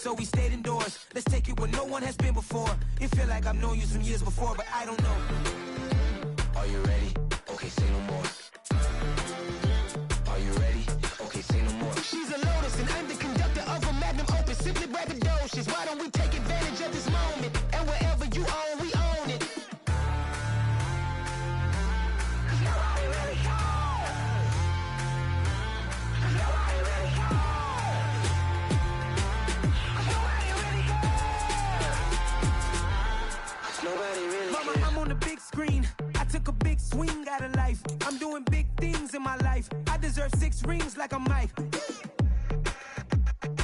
so we stayed indoors. Let's take it where no one has been before. It feel like I've known you some years before, but I don't know. Are you ready? Okay, say no more. Are you ready? Okay, say no more. She's a lotus and I'm the conductor of a magnum opus. Simply braggadocious. Why don't we take advantage of this moment? And wherever you own, we own it. Cause nobody really cares. Cause nobody really cares. Cause nobody really cares. Nobody really cares. Mama, I'm on the big screen. I took a big swing out of life. I'm doing big things in my life. I deserve 6 rings like I'm Mike.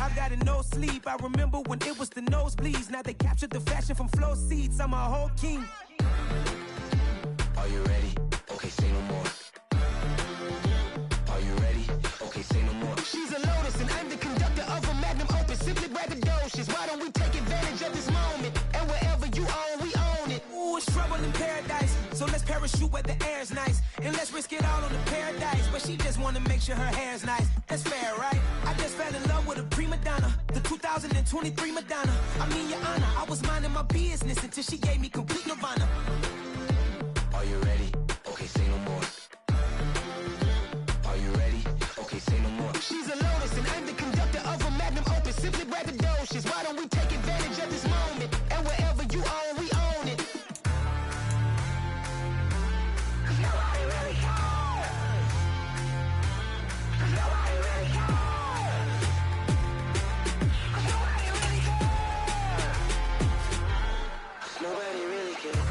I've got no sleep. I remember when it was the nosebleeds. Now they captured the fashion from flow seats. I'm a whole king. Are you ready? Okay, say no more. Are you ready? Okay, say no more. She's a lotus and I'm the conductor of a magnum opus. Simply braggadocious. Why don't we take advantage of this moment? And wherever you own, we own it. Ooh, it's trouble in paradise. So let's parachute where the air's nice. And let's risk it all on the paradise. But she just wanna make sure her hair's nice. That's fair, right? I just fell in love with a prima donna. The 2023 Madonna. I mean, your honor, I was minding my business until she gave me complete nirvana. Are you ready? Okay, say no more. Are you ready? Okay, say no more. She's a lotus and I'm the conductor of a magnum opus. Simply braggadocious. Why don't we take advantage of this moment? And wherever you own, we own it. Cause nobody really cares. Cause nobody really cares. Cause nobody really cares. Nobody really cares.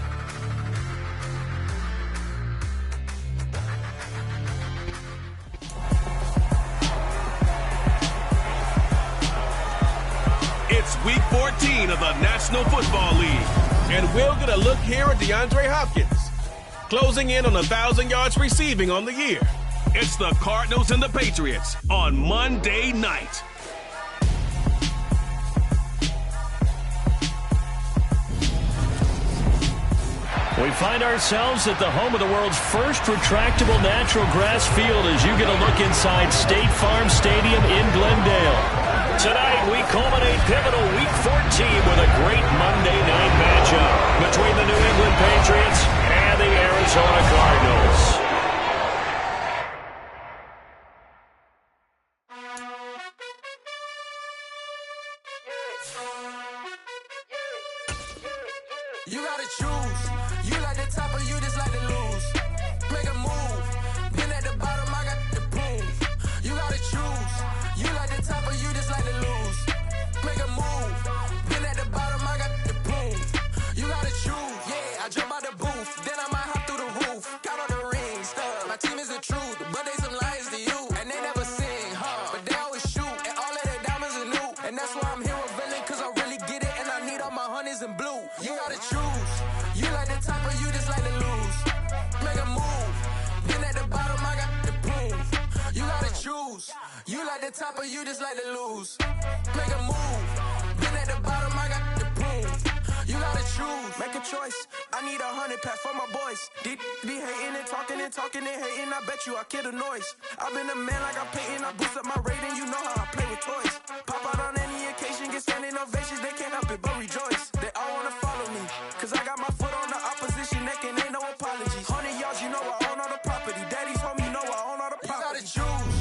It's week 14 of the National Football League, and we'll get a look here at DeAndre Hopkins, closing in on 1,000 yards receiving on the year. It's the Cardinals and the Patriots on Monday night. We find ourselves at the home of the world's first retractable natural grass field as you get a look inside State Farm Stadium in Glendale. Tonight, we culminate pivotal Week 14 with a great Monday night matchup between the New England Patriots and the Arizona Cardinals. You gotta choose. You like the top or you just like to lose. Make a move. Been at the bottom, I got the proof. You gotta choose. You like the top or you just like to lose. Make a move. Been at the bottom, I got the proof. You gotta choose. Yeah, I jump out the booth. Then I might hop through the roof. Got on the ring stuff. My team is the truth, but they some liars to you. And they never sing, but they always shoot. And all of their diamonds are new. And that's why I'm here with Villain, cause I really get it. And I need all my honeys in blue. You gotta choose. You like the top or you just like to lose. Make a move. Been at the bottom, I got the proof. You gotta choose. You like the top or you just like to lose. Make a move. Been at the bottom, I got the proof. You gotta choose. Make a choice. I need 100 pack for my boys. Be hating and talking and hating. I bet you I kill the noise. I've been a man like I'm Peyton. I boost up my rating. You know how I play with toys. Pop out on any occasion, get standing ovations. They can't help it but rejoice. They all wanna follow me, cause I got my foot on the opposition neck and ain't no apologies. 100 yards, you know I own all the property. Daddy's home, you know I own all the property. You gotta choose.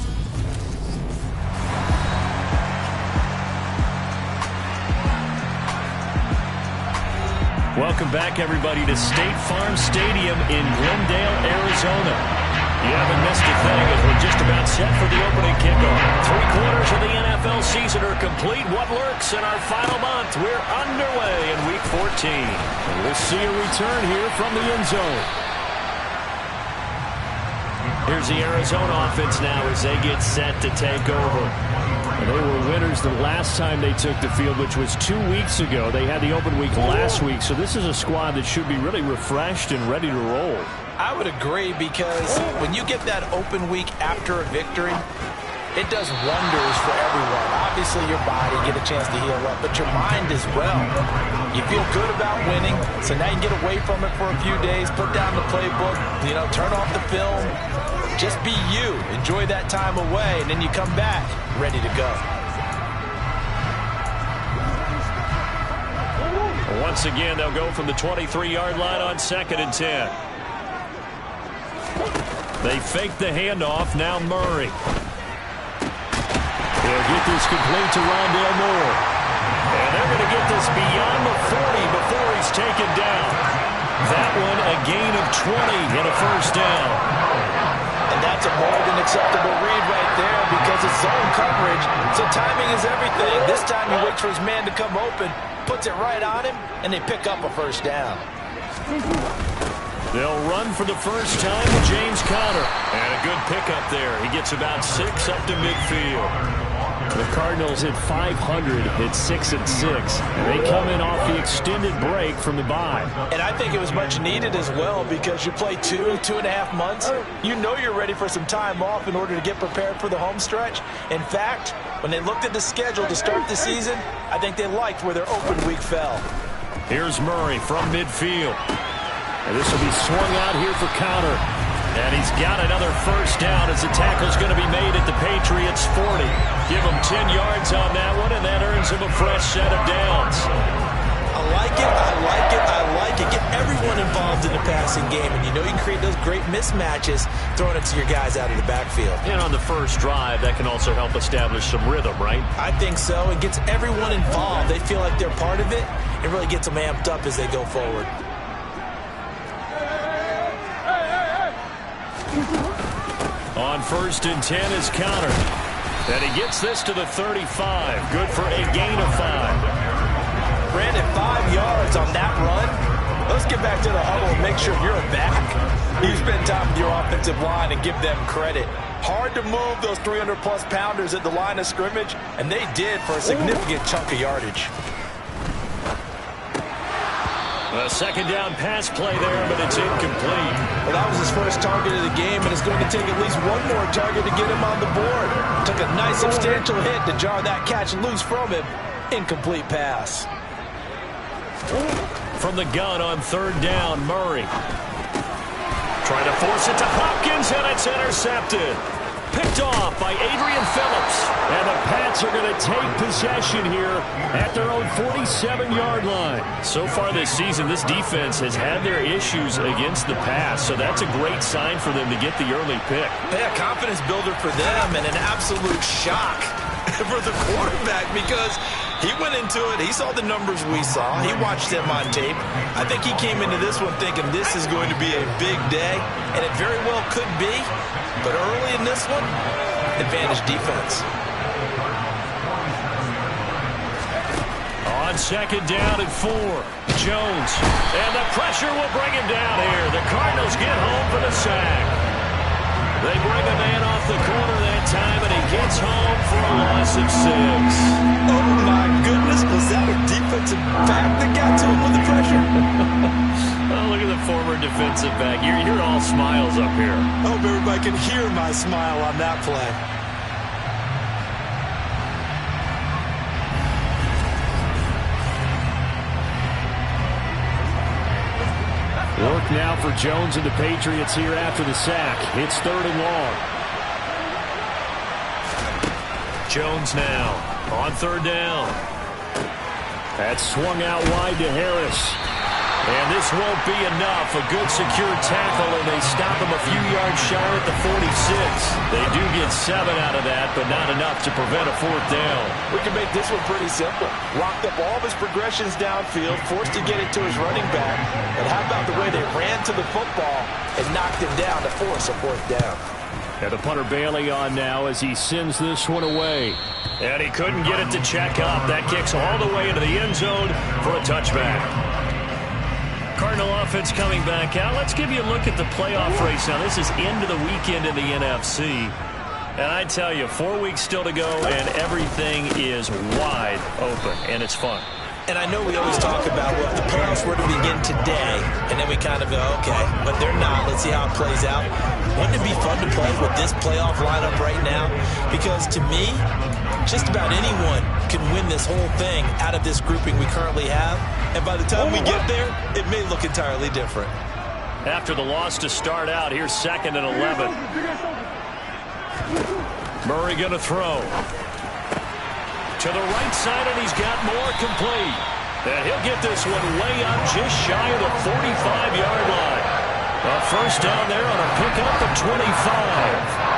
Welcome back, everybody, to State Farm Stadium in Glendale, Arizona. You haven't missed a thing as we're just about set for the opening kickoff. 3/4 of the NFL season are complete. What lurks in our final month? We're underway in Week 14. And we'll see a return here from the end zone. Here's the Arizona offense now as they get set to take over. They were winners the last time they took the field, which was 2 weeks ago. They had the open week last week, so this is a squad that should be really refreshed and ready to roll. I would agree, because when you get that open week after a victory, it does wonders for everyone. Obviously, your body get a chance to heal up, but your mind as well. You feel good about winning, so now you get away from it for a few days, put down the playbook, turn off the film. Just be you. Enjoy that time away, and then you come back ready to go. Once again, they'll go from the 23-yard line on 2nd and 10. They fake the handoff. Now Murray. They'll get this complete to Rondale Moore. And they're going to get this beyond the 40 before he's taken down. That one a gain of 20 and a first down. And that's a more than acceptable read right there because it's zone coverage, so timing is everything. This time he waits for his man to come open, puts it right on him, and they pick up a first down. They'll run for the first time with James Conner. And a good pickup there. He gets about 6 up to midfield. The Cardinals hit 500 at 6-6. They come in off the extended break from the bye. And I think it was much needed as well because you play 2.5 months. You know you're ready for some time off in order to get prepared for the home stretch. In fact, when they looked at the schedule to start the season, I think they liked where their open week fell. Here's Murray from midfield. And this will be swung out here for Conner. And he's got another first down as the tackle's going to be made at the Patriots' 40. Give him 10 yards on that one, and that earns him a fresh set of downs. I like it, I like it, I like it. Get everyone involved in the passing game, and you know you can create those great mismatches throwing it to your guys out of the backfield. And on the first drive, that can also help establish some rhythm, right? I think so. It gets everyone involved. They feel like they're part of it. It really gets them amped up as they go forward. On 1st and 10 is Conner. And he gets this to the 35. Good for a gain of 5. Brandon, 5 yards on that run. Let's get back to the huddle and make sure you're back. You spend time with your offensive line and give them credit. Hard to move those 300-plus pounders at the line of scrimmage, and they did for a significant chunk of yardage. A second down pass play there, but it's incomplete. Well, that was his first target of the game, and it's going to take at least one more target to get him on the board. Took a nice substantial hit to jar that catch loose from him. Incomplete pass. From the gun on 3rd down, Murray. Trying to force it to Hopkins, and it's intercepted. Picked off by Adrian Phillips. And the Pats are going to take possession here at their own 47-yard line. So far this season, this defense has had their issues against the pass, so that's a great sign for them to get the early pick. Yeah, confidence builder for them and an absolute shock for the quarterback because he went into it. He saw the numbers we saw. He watched them on tape. I think he came into this one thinking this is going to be a big day, and it very well could be. But early in this one, advantage defense. On 2nd down and 4, Jones. And the pressure will bring him down here. The Cardinals get home for the sack. They bring a man off the corner that time, and he gets home for a loss of 6. Oh, my goodness. Was that a defensive back that got to him with the pressure? Oh, look at the former defensive back. You're all smiles up here. I hope everybody can hear my smile on that play. Work now for Jones and the Patriots here after the sack. It's 3rd and long. Jones now on 3rd down. That's swung out wide to Harris. And this won't be enough. A good secure tackle, and they stop him a few yards shy at the 46. They do get 7 out of that, but not enough to prevent a 4th down. We can make this one pretty simple. Locked up all of his progressions downfield, forced to get it to his running back. But how about the way they ran to the football and knocked him down to force a 4th down? And the punter Bailey on now as he sends this one away. And he couldn't get it to check up. That kicks all the way into the end zone for a touchback. Cardinal offense coming back out. Let's give you a look at the playoff race. Now, this is into the weekend in the NFC. And I tell you, 4 weeks still to go, and everything is wide open, and it's fun. And I know we always talk about, well, if the playoffs were to begin today, and then we kind of go, okay, but they're not. Let's see how it plays out. Wouldn't it be fun to play with this playoff lineup right now? Because to me, just about anyone can win this whole thing out of this grouping we currently have. And by the time we get there, it may look entirely different. After the loss to start out, here's 2nd and 11. Murray going to throw. To the right side, and he's got more complete. And he'll get this one way up just shy of the 45-yard line. A first down there on a pickup at 25.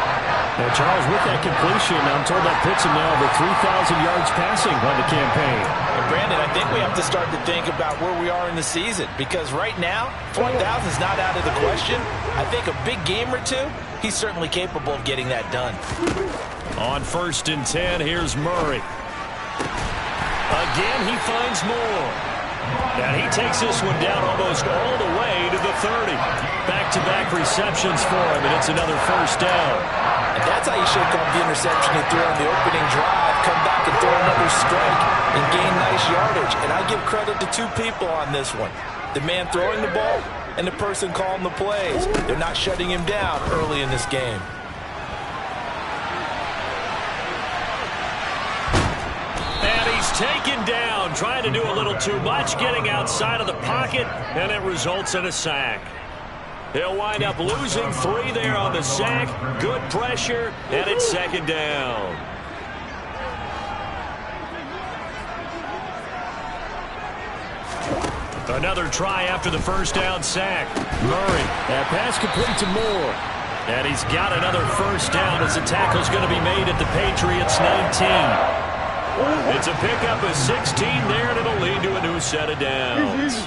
Now, Charles, with that completion, I'm told that puts him now over 3,000 yards passing on the campaign. And Brandon, I think we have to start to think about where we are in the season, because right now, 4,000 is not out of the question. I think a big game or two, he's certainly capable of getting that done. On 1st and 10, here's Murray. Again, he finds more. And he takes this one down almost all the way to the 30. Back-to-back receptions for him, and it's another first down. And that's how you shake off the interception he threw on the opening drive, come back and throw another strike and gain nice yardage. And I give credit to two people on this one. The man throwing the ball and the person calling the plays. They're not shutting him down early in this game. And he's taken down, trying to do a little too much, getting outside of the pocket, and it results in a sack. He'll wind up losing 3 there on the sack. Good pressure, and it's 2nd down. Another try after the first down sack. Murray, that pass complete to Moore. And he's got another first down as the tackle's going to be made at the Patriots' 19. It's a pickup of 16 there, and it'll lead to a new set of downs.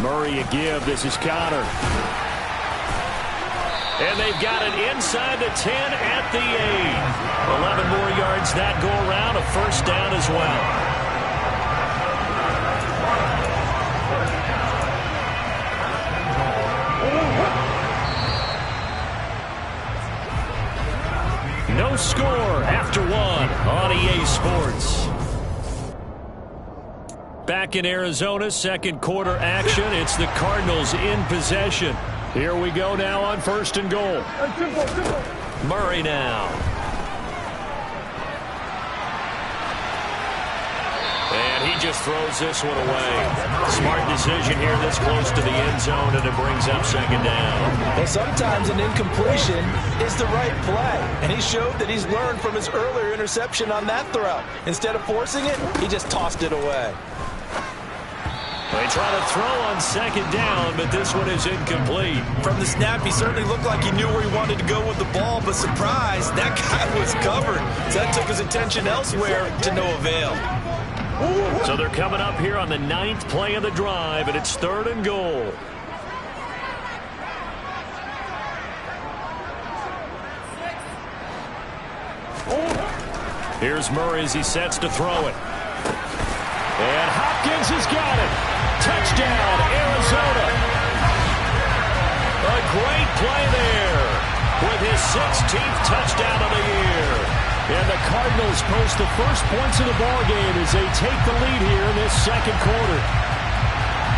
Murray a give. This is Connor. And they've got it inside the 10 at the 8. 11 more yards that go around. A first down as well. No score after 1 on EA Sports. Back in Arizona, second quarter action. It's the Cardinals in possession. Here we go now on 1st and goal. Murray now. And he just throws this one away. Smart decision here this close to the end zone, and it brings up 2nd down. Well, sometimes an incompletion is the right play, and he showed that he's learned from his earlier interception on that throw. Instead of forcing it, he just tossed it away. They try to throw on 2nd down, but this one is incomplete. From the snap, he certainly looked like he knew where he wanted to go with the ball, but surprise, that guy was covered. So that took his attention elsewhere to no avail. So they're coming up here on the 9th play of the drive, and it's 3rd and goal. Here's Murray as he sets to throw it. And Hopkins has got it. Touchdown, Arizona. A great play there with his 16th touchdown of the year. And the Cardinals post the first points of the ballgame as they take the lead here in this second quarter.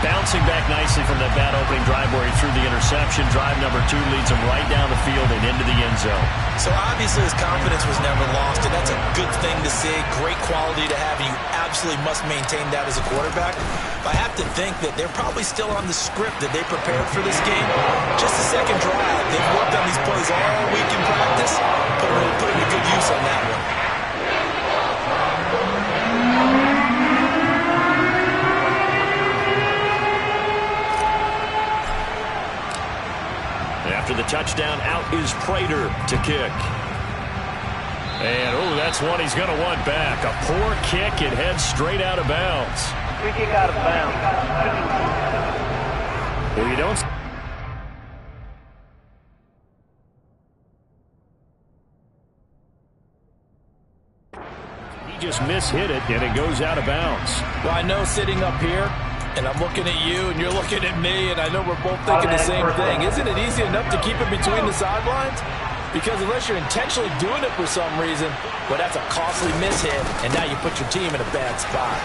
Bouncing back nicely from that bad opening drive where he threw the interception. Drive number 2 leads him right down the field and into the end zone. So obviously his confidence was never lost, and that's a good thing to see. Great quality to have, and you absolutely must maintain that as a quarterback. But I have to think that they're probably still on the script that they prepared for this game. Just the second drive. They've worked on these plays all week in practice. Put them to good use on that one. After the touchdown, out is Prater to kick. And, oh, that's one he's going to want back. A poor kick. It heads straight out of bounds. Free kick out of bounds. Well, you don't... He just mishit it, and it goes out of bounds. Well, I know sitting up here, and I'm looking at you, and you're looking at me, and I know we're both thinking the same thing. Isn't it easy enough to keep it between the sidelines? Because unless you're intentionally doing it for some reason, well, that's a costly mishit, and now you put your team in a bad spot.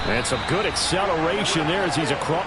And some good acceleration there as he's across.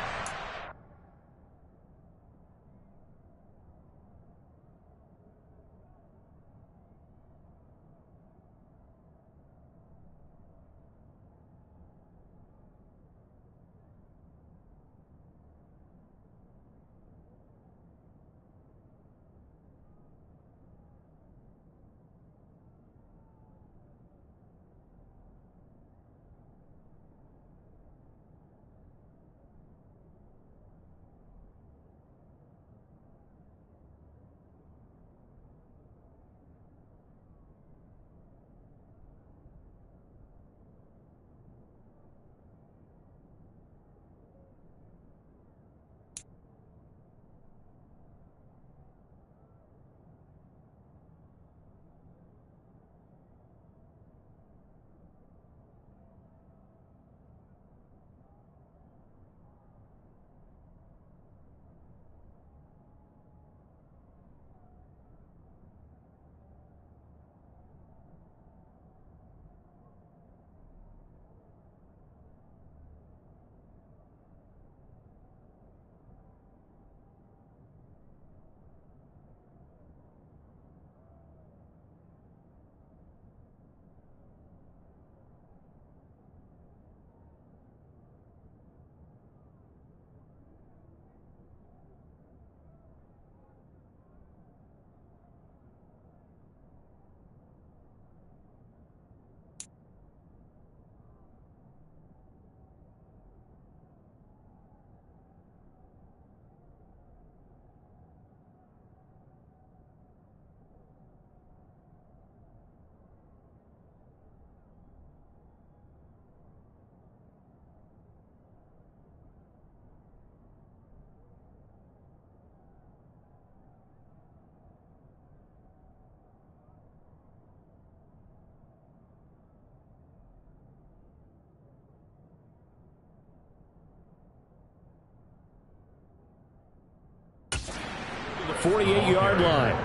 48-yard line.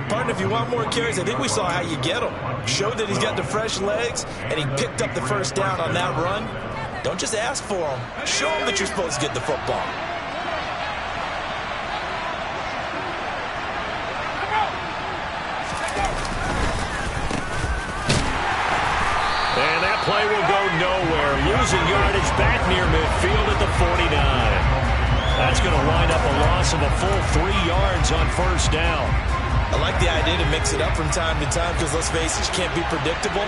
Partner, if you want more carries, I think we saw how you get them. Showed that he's got the fresh legs, and he picked up the first down on that run. Don't just ask for them. Show them that you're supposed to get the football. And that play will go nowhere. Losing yardage back near midfield at the 49. That's going to wind up a loss of a full 3 yards on first down. I like the idea to mix it up from time to time because, let's face it, you can't be predictable.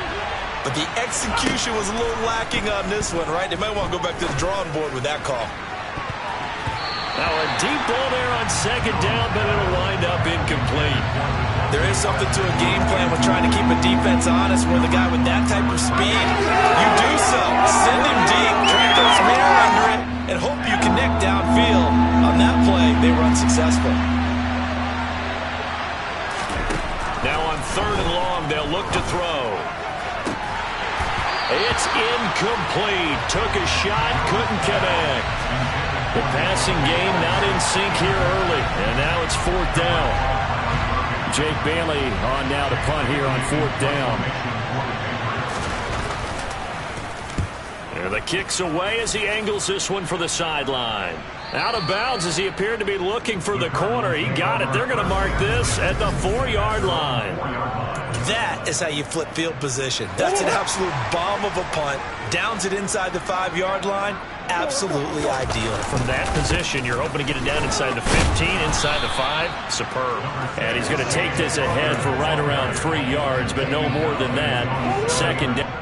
But the execution was a little lacking on this one, right? They might want to go back to the drawing board with that call. Now a deep ball there on second down, but it'll wind up incomplete. There is something to a game plan with trying to keep a defense honest with a guy with that type of speed. You do so. Send him deep, try to throw some air under it, and hope you connect downfield. On that play, they were unsuccessful. Now on third and long, they'll look to throw. It's incomplete. Took a shot, couldn't connect. The passing game not in sync here early, and now it's fourth down. Jake Bailey on now to punt here on fourth down. And the kick's away as he angles this one for the sideline. Out of bounds as he appeared to be looking for the corner. He got it. They're going to mark this at the 4-yard line. That is how you flip field position. That's an absolute bomb of a punt. Downs it inside the 5-yard line. Absolutely ideal. From that position, you're hoping to get it down inside the 15, inside the 5. Superb. And he's going to take this ahead for right around 3 yards, but no more than that. Second down.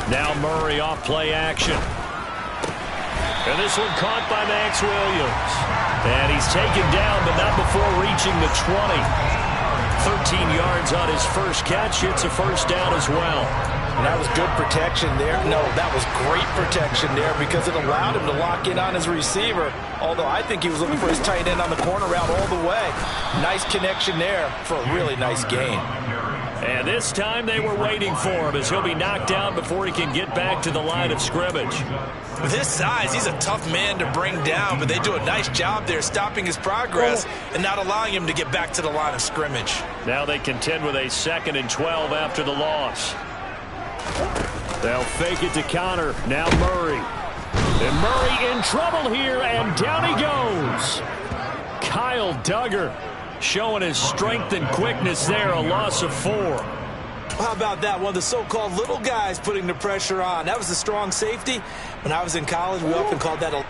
Now Murray off play action. And this one caught by Max Williams. And he's taken down, but not before reaching the 20. 13 yards on his first catch. It's a first down as well. And that was good protection there. No, that was great protection there because it allowed him to lock in on his receiver. Although I think he was looking for his tight end on the corner route all the way. Nice connection there for a really nice gain. And this time they were waiting for him as he'll be knocked down before he can get back to the line of scrimmage. With his size, he's a tough man to bring down, but they do a nice job there stopping his progress and not allowing him to get back to the line of scrimmage. Now they contend with a 2nd and 12 after the loss. They'll fake it to counter. Now Murray. And Murray in trouble here, and down he goes. Kyle Duggar showing his strength and quickness there, a loss of 4. How about that? One of the so-called little guys putting the pressure on. That was a strong safety. When I was in college, we often called that a...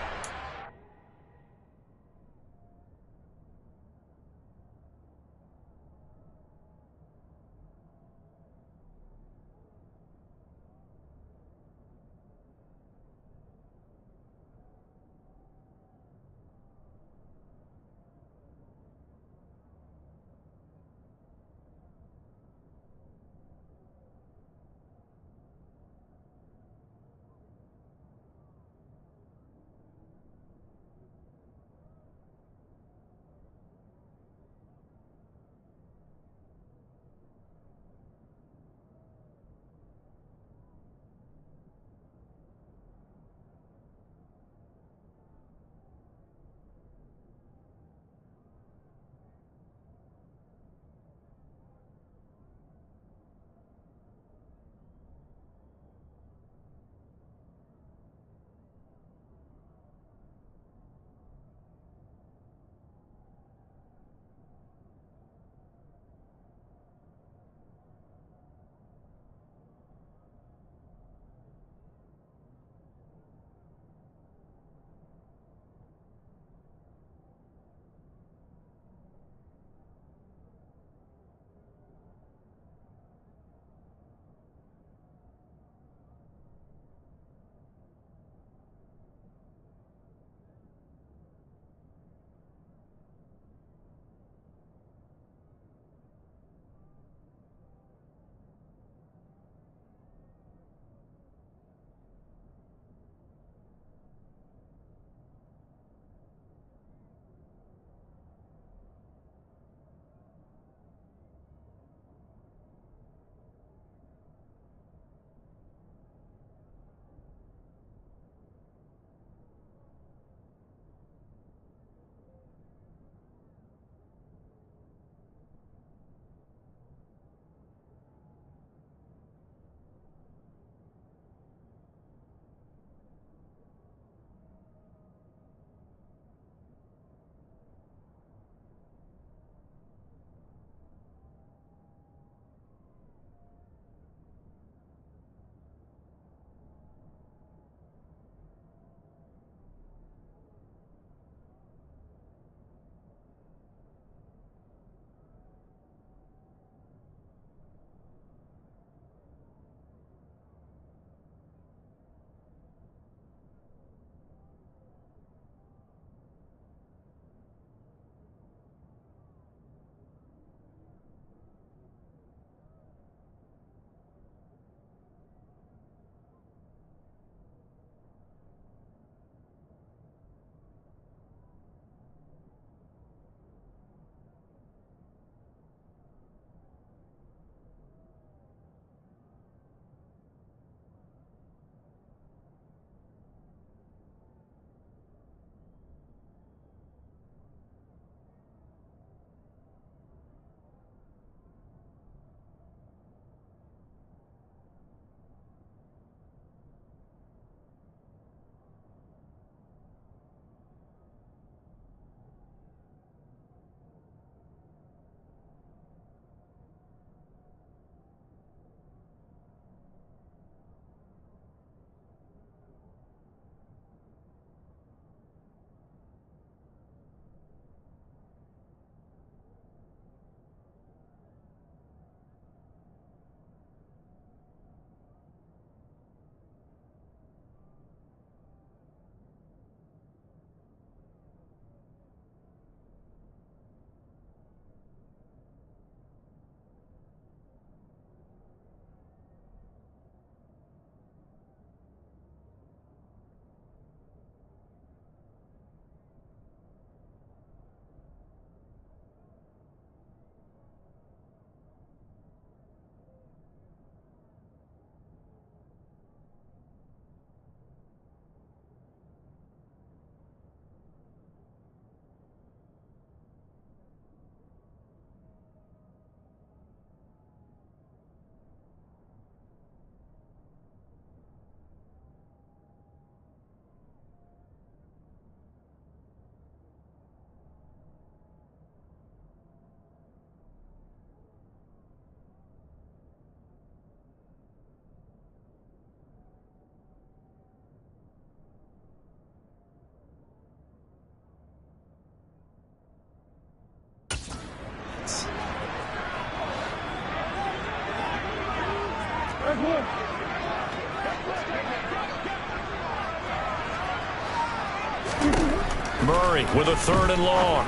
Murray with a 3rd and long.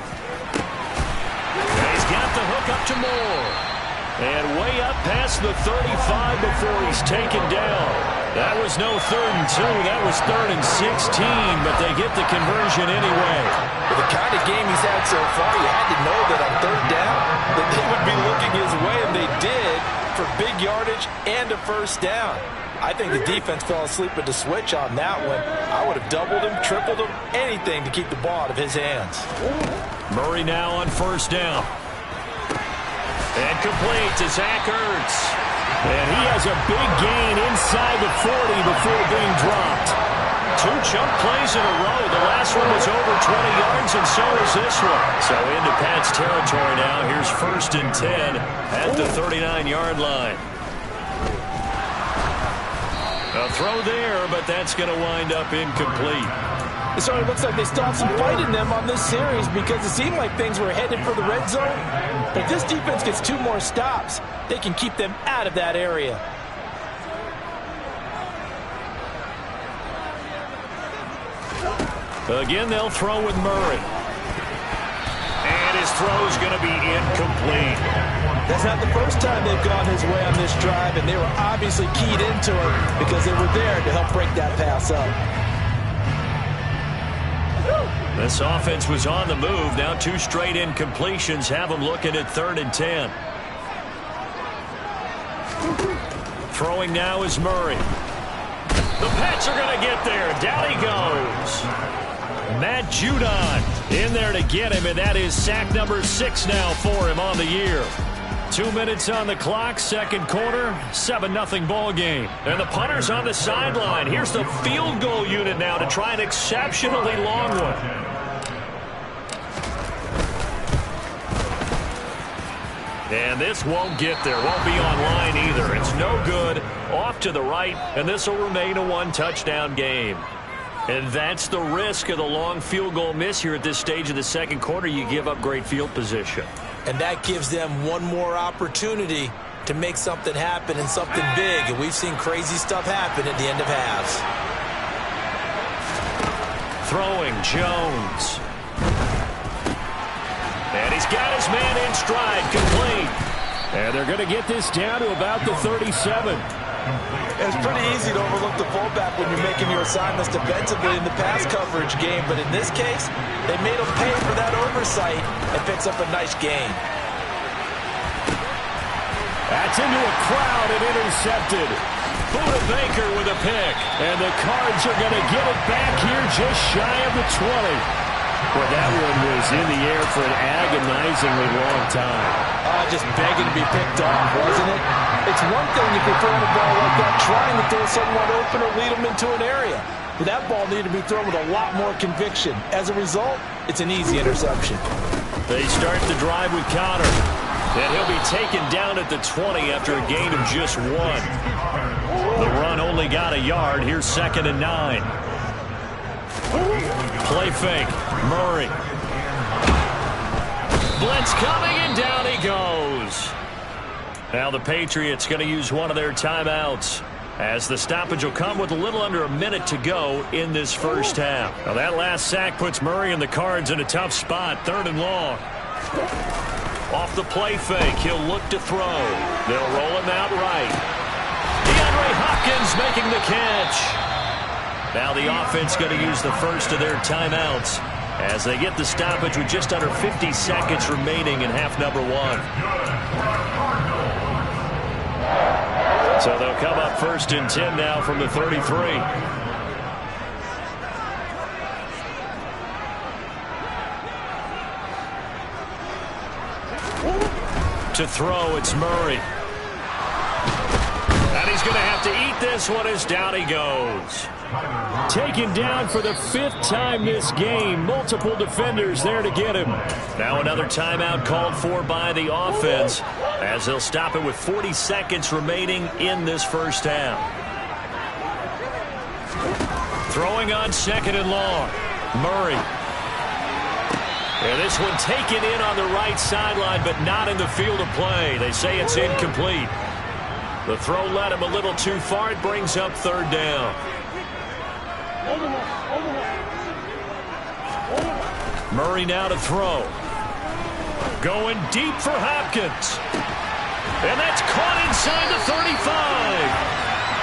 And he's got the hook up to Moore. And way up past the 35 before he's taken down. That was no 3rd and 2. That was 3rd and 16, but they get the conversion anyway. With the kind of game he's had so far, you had to know that on 3rd down that they would be looking his way, and they did, for big yardage and a 1st down. I think the defense fell asleep at the switch on that one. I would have doubled him, tripled him, anything to keep the ball out of his hands. Murray now on 1st down. And complete to Zach Ertz. And he has a big gain inside the 40 before being dropped. 2 chunk plays in a row. The last one was over 20 yards, and so is this one. So into Pat's territory now. Here's 1st and 10 at the 39-yard line. A throw there, but that's going to wind up incomplete. It certainly looks like they still have some fight in them on this series because it seemed like things were headed for the red zone. But if this defense gets 2 more stops, they can keep them out of that area. Again, they'll throw with Murray. And his throw's going to be incomplete. That's not the first time they've gone his way on this drive, and they were obviously keyed into it because they were there to help break that pass up. This offense was on the move. Now 2 straight incompletions have them looking at 3rd and 10. Throwing now is Murray. The Pats are going to get there. Down he goes. Matt Judon in there to get him, and that is sack number 6 now for him on the year. 2 minutes on the clock, 2nd quarter, 7-0 ball game. And the punter's on the sideline. Here's the field goal unit now to try an exceptionally long one. And this won't get there, won't be on line either. It's no good, off to the right, and this will remain a 1-touchdown game. And that's the risk of the long field goal miss here at this stage of the 2nd quarter. You give up great field position. And that gives them one more opportunity to make something happen and something big. And we've seen crazy stuff happen at the end of halves. Throwing Jones. And he's got his man in stride, complete. And they're going to get this down to about the 37. It's pretty easy to overlook the fullback when you're making your assignments defensively in the pass coverage game. But in this case, they made him pay for that oversight and picks up a nice gain. That's into a crowd and intercepted. Buda Baker with a pick. And the Cards are going to get it back here just shy of the 20. Well, that one was in the air for an agonizingly long time. Just begging to be picked off, wasn't it? It's one thing if you're throwing a ball like that, trying to throw someone open or lead them into an area. But that ball needed to be thrown with a lot more conviction. As a result, it's an easy interception. They start the drive with Connor. And he'll be taken down at the 20 after a gain of just 1. The run only got a yard. Here's 2nd and 9. Play fake. Murray. Blitz coming, and down he goes. Now the Patriots going to use one of their timeouts as the stoppage will come with a little under a minute to go in this first half. Now that last sack puts Murray and the Cards in a tough spot. 3rd and long. Off the play fake, he'll look to throw. They'll roll him out right. DeAndre Hopkins making the catch. Now the offense going to use the first of their timeouts as they get the stoppage with just under 50 seconds remaining in half number 1. So they'll come up 1st and 10 now from the 33. To throw, it's Murray. And he's going to have to eat this one as down he goes. Taken down for the 5th time this game. Multiple defenders there to get him. Now another timeout called for by the offense as they'll stop it with 40 seconds remaining in this first half. Throwing on 2nd and long. Murray. And this one taken in on the right sideline, but not in the field of play. They say it's incomplete. The throw led him a little too far. It brings up 3rd down. Murray now to throw. Going deep for Hopkins. And that's caught inside the 35.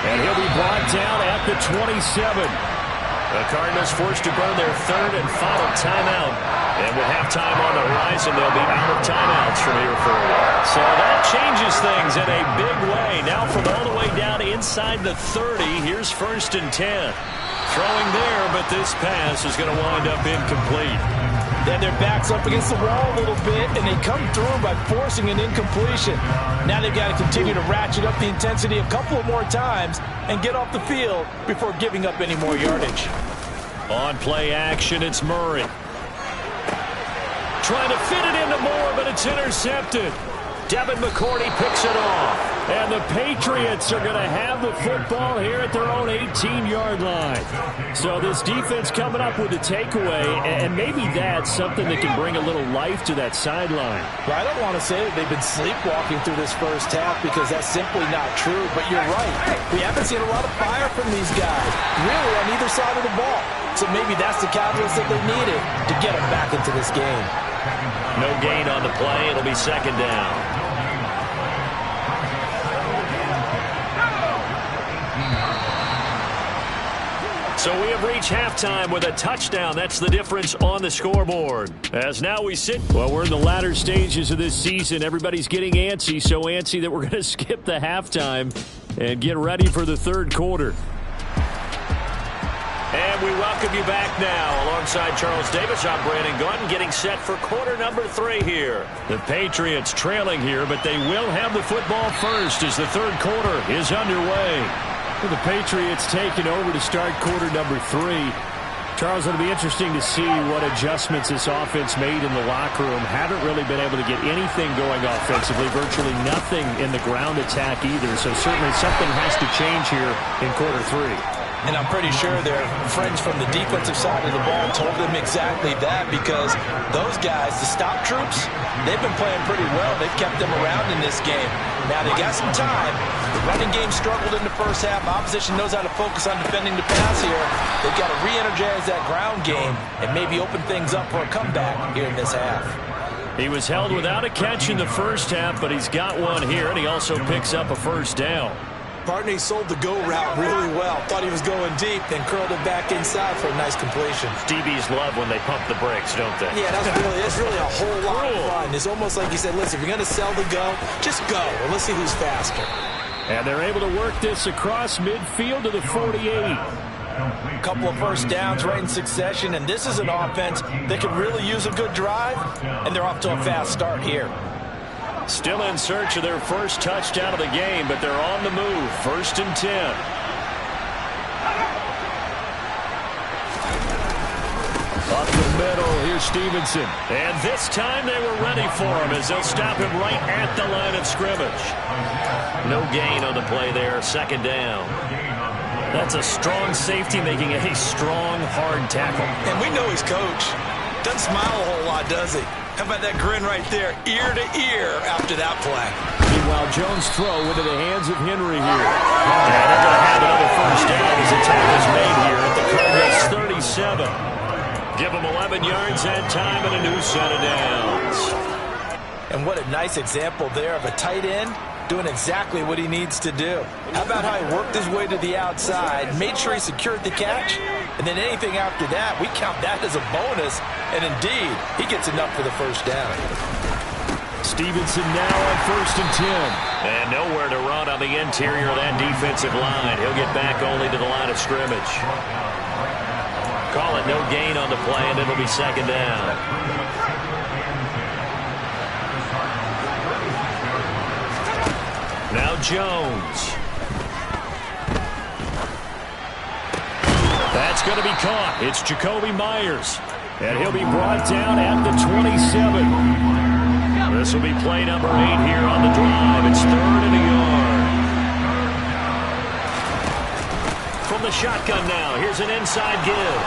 And he'll be brought down at the 27. The Cardinals forced to burn their third and final timeout. And with halftime on the horizon, they'll be out of timeouts from here forward. So that changes things in a big way. Now from all the way down inside the 30, here's 1st and 10. Throwing there, but this pass is going to wind up incomplete. Then their back's up against the wall a little bit, and they come through by forcing an incompletion. Now they've got to continue to ratchet up the intensity a couple of more times and get off the field before giving up any more yardage. On play action, it's Murray. Trying to fit it into Moore, but it's intercepted. Devin McCourty picks it off. And the Patriots are going to have the football here at their own 18-yard line. So this defense coming up with a takeaway, and maybe that's something that can bring a little life to that sideline. Well, I don't want to say that they've been sleepwalking through this first half because that's simply not true, but you're right. We haven't seen a lot of fire from these guys, really on either side of the ball. So maybe that's the catalyst that they needed to get them back into this game. No gain on the play. It'll be 2nd down. So we have reached halftime with a touchdown. That's the difference on the scoreboard. As now we sit, well, we're in the latter stages of this season. Everybody's getting antsy, so antsy that we're going to skip the halftime and get ready for the third quarter. And we welcome you back now. Alongside Charles Davis, I'm Brandon Gunn, getting set for quarter number 3 here. The Patriots trailing here, but they will have the football first as the third quarter is underway. Well, the Patriots taking over to start quarter number 3. Charles, it'll be interesting to see what adjustments this offense made in the locker room. Haven't really been able to get anything going offensively, virtually nothing in the ground attack either. So certainly something has to change here in quarter 3. And I'm pretty sure their friends from the defensive side of the ball told them exactly that, because those guys, the stop troops, they've been playing pretty well. They've kept them around in this game. Now they got some time. The running game struggled in the first half. Opposition knows how to focus on defending the pass here. They've got to re-energize that ground game and maybe open things up for a comeback here in this half. He was held without a catch in the first half, but he's got one here, and he also picks up a first down. Partner, he sold the go route really well. Thought he was going deep, then curled it back inside for a nice completion. DBs love when they pump the brakes, don't they? Yeah, that's really a whole lot of fun. It's almost like he said, listen, if you're going to sell the go, just go, and let's see who's faster. And they're able to work this across midfield to the 48. A couple of first downs right in succession, and this is an offense that could really use a good drive, and they're off to a fast start here. Still in search of their first touchdown of the game, but they're on the move. 1st and 10. Up the middle, here's Stevenson. And this time they were ready for him as they'll stop him right at the line of scrimmage. No gain on the play there, 2nd down. That's a strong safety making a strong, hard tackle. And we know his coach. Doesn't smile a whole lot, does he? How about that grin right there, ear to ear after that play? Meanwhile, Jones' throw into the hands of Henry here. And they're going to have another first down as the tackle is made here at the Cardinals' 37. Give them 11 yards that time and a new set of downs. And what a nice example there of a tight end doing exactly what he needs to do. How about how he worked his way to the outside, made sure he secured the catch, and then anything after that, we count that as a bonus. And indeed, he gets enough for the first down. Stevenson now on 1st and 10. And nowhere to run on the interior of that defensive line. He'll get back only to the line of scrimmage. Call it no gain on the play, and it'll be 2nd down. Now Jones. That's going to be caught. It's Jacoby Myers. And he'll be brought down at the 27. This will be play number 8 here on the drive. It's 3rd and a yard. From the shotgun now, here's an inside give.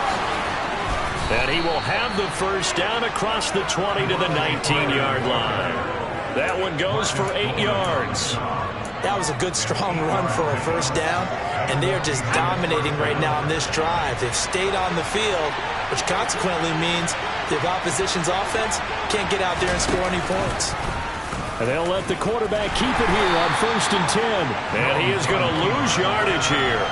And he will have the first down across the 20 to the 19-yard line. That one goes for 8 yards. That was a good, strong run for a first down, and they are just dominating right now on this drive. They've stayed on the field, which consequently means the opposition's offense can't get out there and score any points. And they'll let the quarterback keep it here on 1st and 10. And he is going to lose yardage here.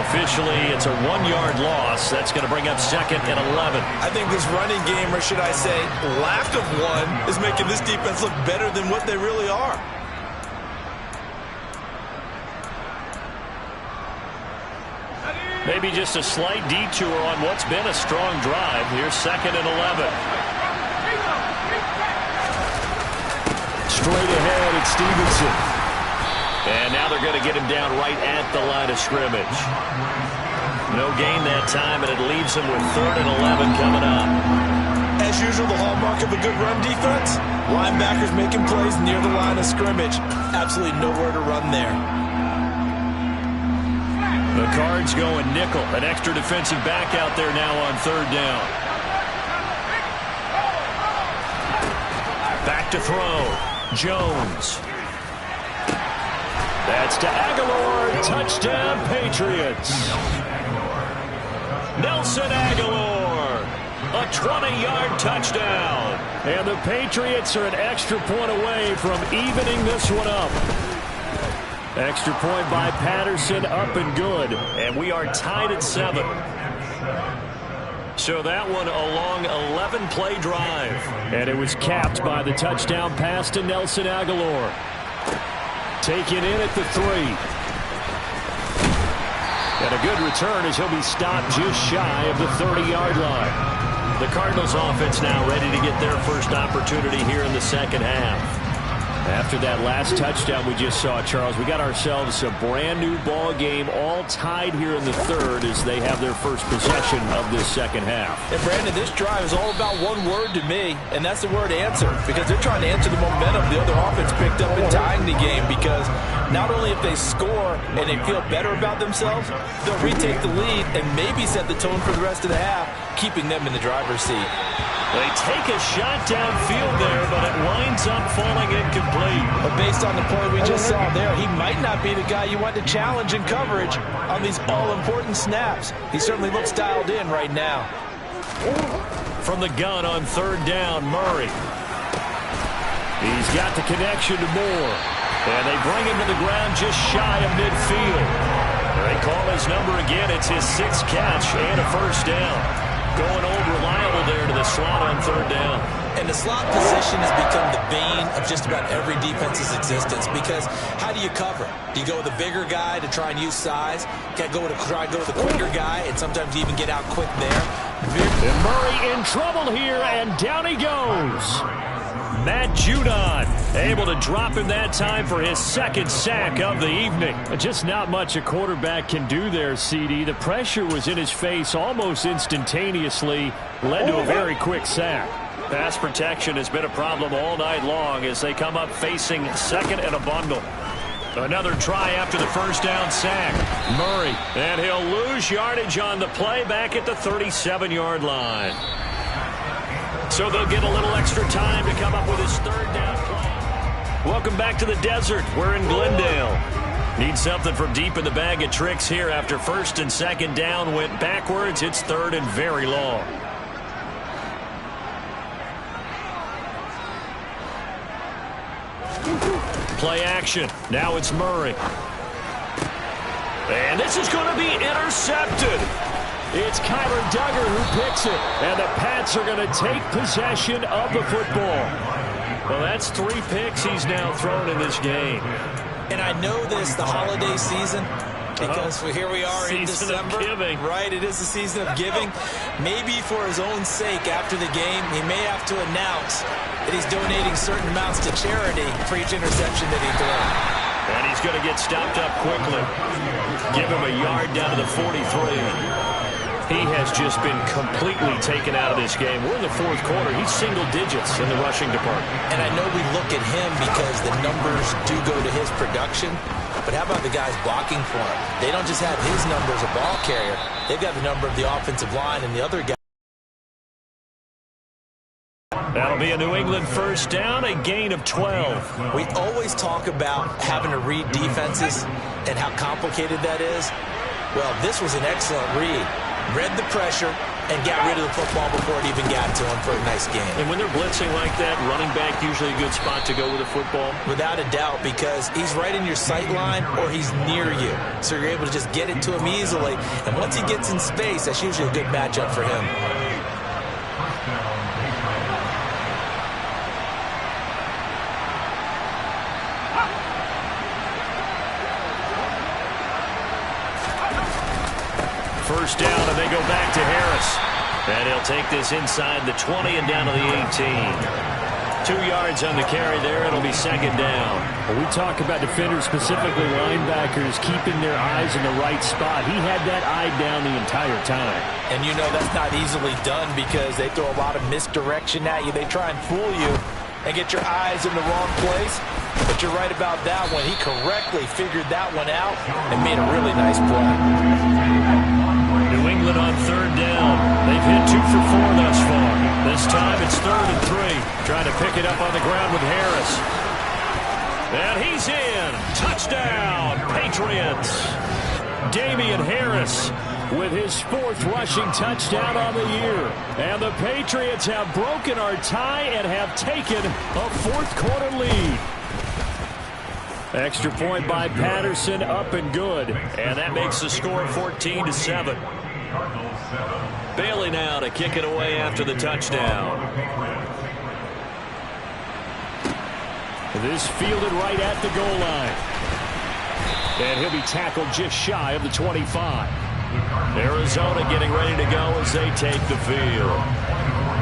Officially, it's a 1-yard loss. That's going to bring up 2nd and 11. I think this running game, or should I say lack of one, is making this defense look better than what they really are. Maybe just a slight detour on what's been a strong drive. Here's 2nd and 11. Straight ahead, it's Stevenson. And now they're going to get him down right at the line of scrimmage. No gain that time, and it leaves him with 3rd and 11 coming up. As usual, the hallmark of a good run defense, linebackers making plays near the line of scrimmage. Absolutely nowhere to run there. The Cards going nickel. An extra defensive back out there now on 3rd down. Back to throw. Jones. That's to Aguilar. Touchdown, Patriots. Nelson Aguilar. A 20-yard touchdown. And the Patriots are an extra point away from evening this one up. Extra point by Patterson, up and good. And we are tied at 7. So that one a long 11-play drive. And it was capped by the touchdown pass to Nelson Aguilar. Taken in at the 3. And a good return as he'll be stopped just shy of the 30-yard line. The Cardinals offense now ready to get their first opportunity here in the second half. After that last touchdown we just saw, Charles, we got ourselves a brand new ball game, all tied here in the 3rd as they have their first possession of this second half. And Brandon, this drive is all about one word to me, and that's the word answer, because they're trying to answer the momentum the other offense picked up in tying the game, because not only if they score and they feel better about themselves, they'll retake the lead and maybe set the tone for the rest of the half, keeping them in the driver's seat. They take a shot downfield there, but it winds up falling incomplete. But based on the play we just saw there, he might not be the guy you want to challenge in coverage on these all-important snaps. He certainly looks dialed in right now. From the gun on 3rd down, Murray. He's got the connection to Moore. And they bring him to the ground just shy of midfield. They call his number again. It's his 6th catch and a first down. Going old reliable there to the slot on 3rd down. And the slot position has become the bane of just about every defense's existence, because how do you cover? Do you go with a bigger guy to try and use size? Can't go with the quicker guy, and sometimes you even get out quick there. And Murray in trouble here, and down he goes. Matt Judon able to drop him that time for his 2nd sack of the evening. Just not much a quarterback can do there, CD. The pressure was in his face almost instantaneously, led to a very quick sack. Pass protection has been a problem all night long as they come up facing 2nd and a bundle. Another try after the first down sack. Murray, and he'll lose yardage on the play back at the 37-yard line. So they'll get a little extra time to come up with his 3rd down play. Welcome back to the desert. We're in Glendale. Need something from deep in the bag of tricks here after 1st and 2nd down went backwards. It's 3rd and very long. Play action. Now it's Murray. And this is going to be intercepted. It's Kyler Duggar who picks it, and the Pats are going to take possession of the football. Well, that's 3 picks he's now thrown in this game. And I know this, the holiday season, because here we are in December. Giving. Right, it is the season of giving. Maybe for his own sake after the game, he may have to announce that he's donating certain amounts to charity for each interception that he throws. And he's going to get stopped up quickly. Give him a yard down to the 43. He has just been completely taken out of this game. We're in the 4th quarter. He's single digits in the rushing department. And I know we look at him because the numbers do go to his production. But how about the guys blocking for him? They don't just have his number as a ball carrier. They've got the number of the offensive line and the other guy. That'll be a New England first down, a gain of 12. We always talk about having to read defenses and how complicated that is. Well, this was an excellent read. Read the pressure and got rid of the football before it even got to him for a nice game. And when they're blitzing like that, running back usually a good spot to go with the football? Without a doubt, because he's right in your sight line or he's near you. So you're able to just get it to him easily. And once he gets in space, that's usually a good matchup for him. First down, and they go back to Harris. And he'll take this inside the 20 and down to the 18. 2 yards on the carry there. It'll be second down. When we talk about defenders, specifically linebackers, keeping their eyes in the right spot. He had that eye down the entire time. And you know that's not easily done because they throw a lot of misdirection at you. They try and fool you and get your eyes in the wrong place. But you're right about that one. He correctly figured that one out and made a really nice play. New England on third down. They've hit 2 for 4 thus far. This time it's 3rd and 3. Trying to pick it up on the ground with Harris. And he's in. Touchdown, Patriots. Damian Harris with his 4th rushing touchdown on the year. And the Patriots have broken our tie and have taken a 4th quarter lead. Extra point by Patterson, up and good. And that makes the score 14-7. Bailey now to kick it away after the touchdown. This fielded right at the goal line. And he'll be tackled just shy of the 25. Arizona getting ready to go as they take the field.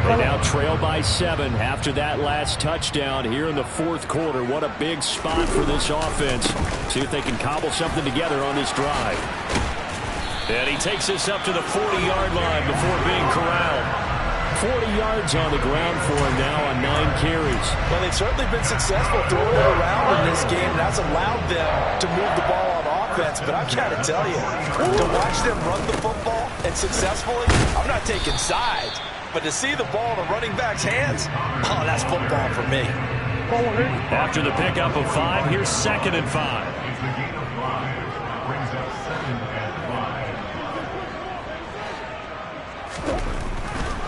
They now trail by 7 after that last touchdown here in the 4th quarter. What a big spot for this offense. See if they can cobble something together on this drive. And he takes this up to the 40-yard line before being corralled. 40 yards on the ground for him now on 9 carries. Well, they've certainly been successful throwing it around in this game. That's allowed them to move the ball on offense. But I've got to tell you, to watch them run the football and successfully, I'm not taking sides. But to see the ball in a running back's hands, oh, that's football for me. After the pickup of 5, here's 2nd and 5.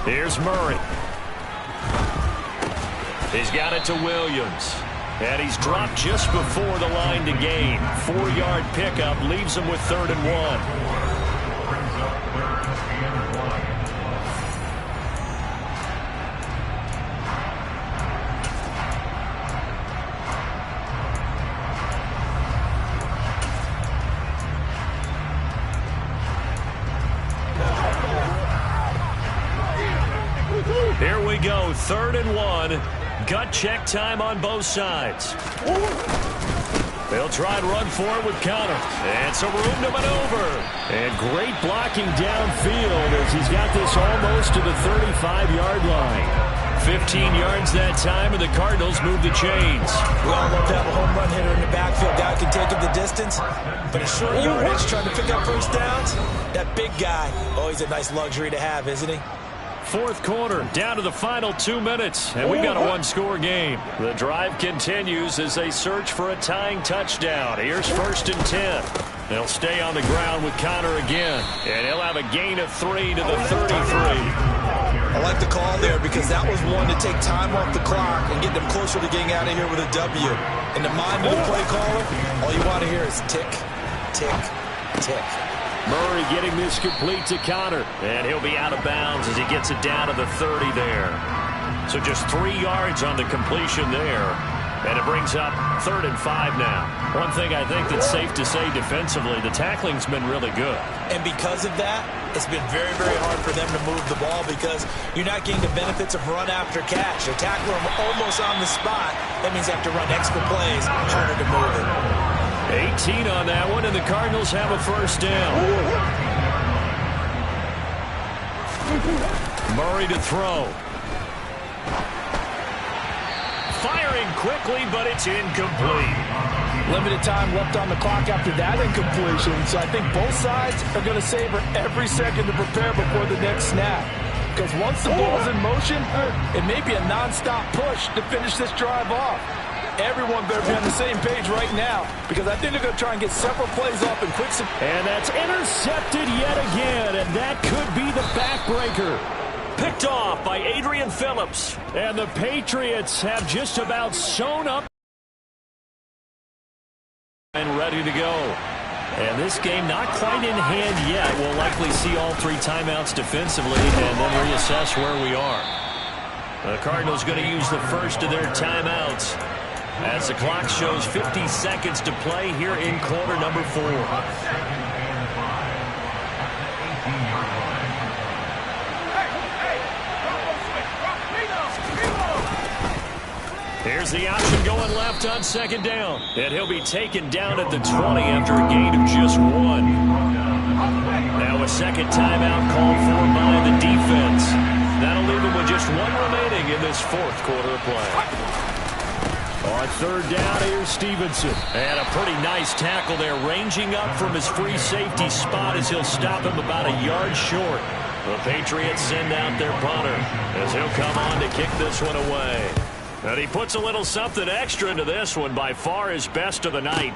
Here's Murray. He's got it to Williams. And he's dropped just before the line to gain. 4-yard pickup leaves him with 3rd and 1. Here we go, 3rd and 1. Gut check time on both sides. They'll try and run for it with Connor. And some room to maneuver. And great blocking downfield as he's got this almost to the 35-yard line. 15 yards that time, and the Cardinals move the chains. We all love to have a home run hitter in the backfield. Guy can take it the distance. But a short yardage trying to pick up first downs, that big guy, oh, he's a nice luxury to have, isn't he? 4th quarter, down to the final 2 minutes, and we've got a 1-score game. The drive continues as they search for a tying touchdown. Here's 1st and 10. They'll stay on the ground with Connor again, and he'll have a gain of 3 to the 33. I like the call there because that was one to take time off the clock and get them closer to getting out of here with a W. In the mind of the play caller, all you want to hear is tick, tick, tick. Murray getting this complete to Connor. And he'll be out of bounds as he gets it down to the 30 there. So just 3 yards on the completion there. And it brings up 3rd and 5 now. One thing I think that's safe to say defensively, the tackling's been really good. And because of that, it's been very, very hard for them to move the ball because you're not getting the benefits of run after catch. They're tackling them almost on the spot. That means they have to run extra plays, harder to move it. 18 on that one, and the Cardinals have a first down. Murray to throw. Firing quickly, but it's incomplete. Limited time left on the clock after that incompletion, so I think both sides are going to savor every second to prepare before the next snap. because once the ball's in motion, it may be a nonstop push to finish this drive off. Everyone better be on the same page right now because I think they're going to try and get several plays off in quick succession. And that's intercepted yet again, and that could be the backbreaker. Picked off by Adrian Phillips. And the Patriots have just about sewn up and ready to go. And this game not quite in hand yet. We'll likely see all 3 timeouts defensively and then reassess where we are. The Cardinals going to use the first of their timeouts as the clock shows 50 seconds to play here in quarter number 4. Here's the option going left on second down. And he'll be taken down at the 20 after a gain of just 1. Now a second timeout called for by the defense. That'll leave him with just 1 remaining in this 4th quarter of play. On third down, here's Stevenson. And a pretty nice tackle there, ranging up from his free safety spot as he'll stop him about a yard short. The Patriots send out their punter as he'll come on to kick this one away. And he puts a little something extra into this one, by far his best of the night.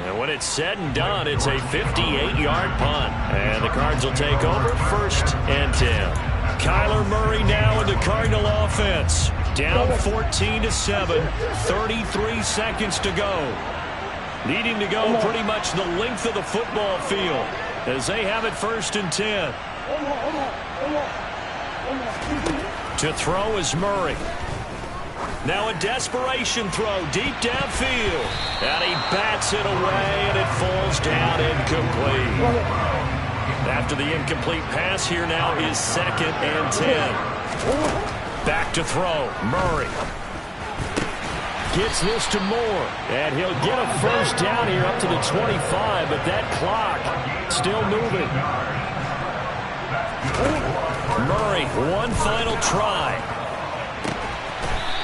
And when it's said and done, it's a 58-yard punt. And the Cards will take over 1st and 10. Kyler Murray now in the Cardinal offense. Down 14-7, 33 seconds to go. Needing to go pretty much the length of the football field as they have it 1st and 10. To throw is Murray. Now a desperation throw deep downfield. And he bats it away, and it falls down incomplete. After the incomplete pass, here now is 2nd and 10. Back to throw. Murray gets this to Moore. And he'll get a first down here up to the 25, but that clock still moving. Murray, one final try.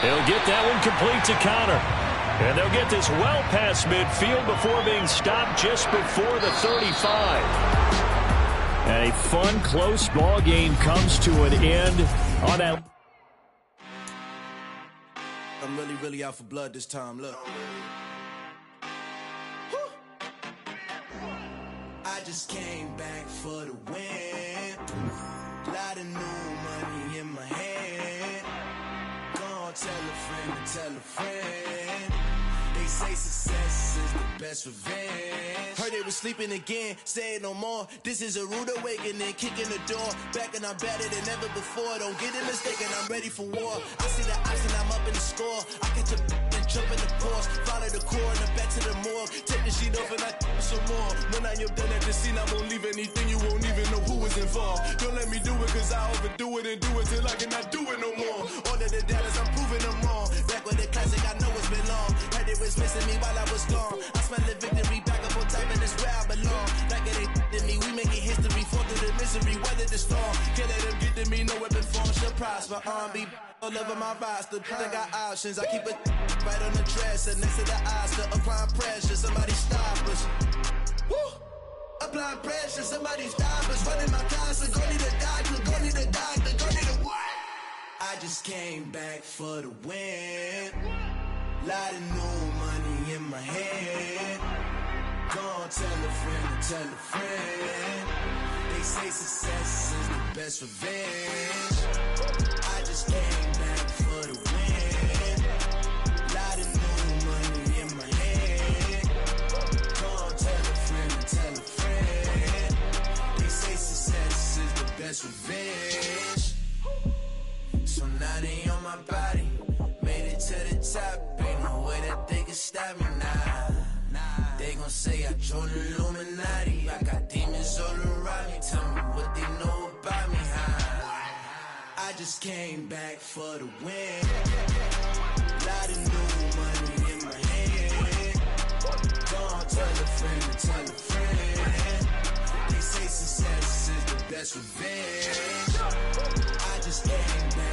He'll get that one complete to Connor. And they'll get this well past midfield before being stopped just before the 35. And a fun, close ball game comes to an end on that. I'm really out for blood this time. Look. I just came back for the win. Lot of new money in my hand. Gonna tell a friend to tell a friend. They say success is the best revenge. Heard they was sleeping again, say it no more. This is a rude awakening, kicking the door. Back and I'm better than ever before. Don't get it mistaken, I'm ready for war. I see the option, I'm up in the score. I catch a and jump in the course. Follow the core and then back to the morgue. Take the sheet off and I some more. When I am done at the scene, I won't leave anything. You won't even know who was involved. Don't let me do it, cause I overdo it and do it till I cannot do it no more. All of the doubters, I'm proving them wrong. Back with the classic, I know it's been long. Heard it was missing me while I was gone. I smell the victory, back up on time, and it's where I belong. Like it ain't to me, we making history. Fall through the misery, weather the storm. Can't let them get to me, no weapon form should prosper. Be all over my roster, I got options. I keep it right on the dresser, next to the Oscar. Applying pressure, somebody stop us. Woo! Applying pressure, somebody stop us. Running my closet, go need a doctor, go need a doctor, go need a what? I just came back for the win. Lot of new money in my hand. Gonna tell a friend to tell a friend. They say success is the best revenge. I just came back for the win. Lot of new money in my hand. Gonna tell a friend to tell a friend. They say success is the best revenge. So now they on my body. Made it to the top. Ain't no way that they can stop me now. They gon' say I joined the Illuminati. I got demons all around me. Tell me what they know about me, huh? I just came back for the win. Lot of new money in my hand. Gonna tell a friend to tell a friend. They say success is the best revenge. I just came back